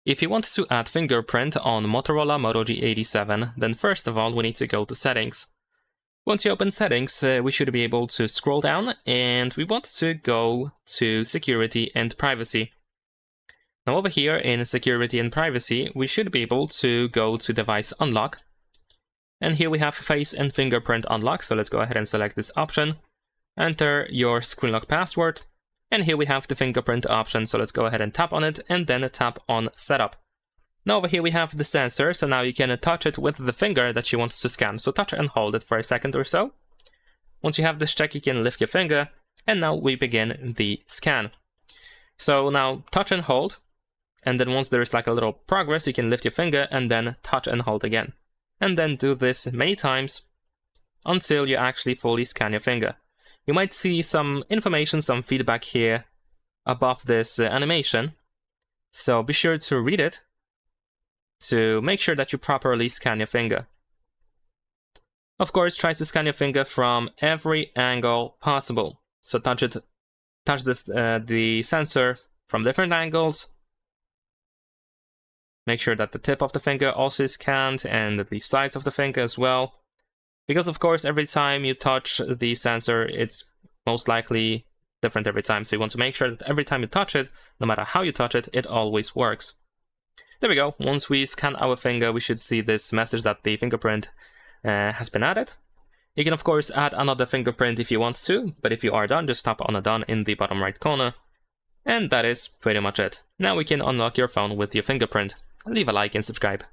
If you want to add Fingerprint on Motorola Moto G87, then first of all we need to go to Settings. Once you open Settings, we should be able to scroll down, and we want to go to Security and Privacy. Now over here in Security and Privacy, we should be able to go to Device Unlock. And here we have Face and Fingerprint Unlock, so let's go ahead and select this option. Enter your screen lock password. And here we have the fingerprint option, so let's go ahead and tap on it, and then tap on Setup. Now over here we have the sensor, so now you can touch it with the finger that you want to scan. So touch and hold it for a second or so. Once you have this check, you can lift your finger, and now we begin the scan. So now touch and hold, and then once there's like a little progress, you can lift your finger and then touch and hold again. And then do this many times until you actually fully scan your finger. You might see some information, some feedback here above this animation, so be sure to read it to make sure that you properly scan your finger. Of course, try to scan your finger from every angle possible. So touch the sensor from different angles. Make sure that the tip of the finger also is scanned and the sides of the finger as well. Because of course, every time you touch the sensor, it's most likely different every time. So you want to make sure that every time you touch it, no matter how you touch it, it always works. There we go. Once we scan our finger, we should see this message that the fingerprint has been added. You can of course add another fingerprint if you want to, but if you are done, just tap on a done in the bottom right corner. And that is pretty much it. Now we can unlock your phone with your fingerprint. Leave a like and subscribe.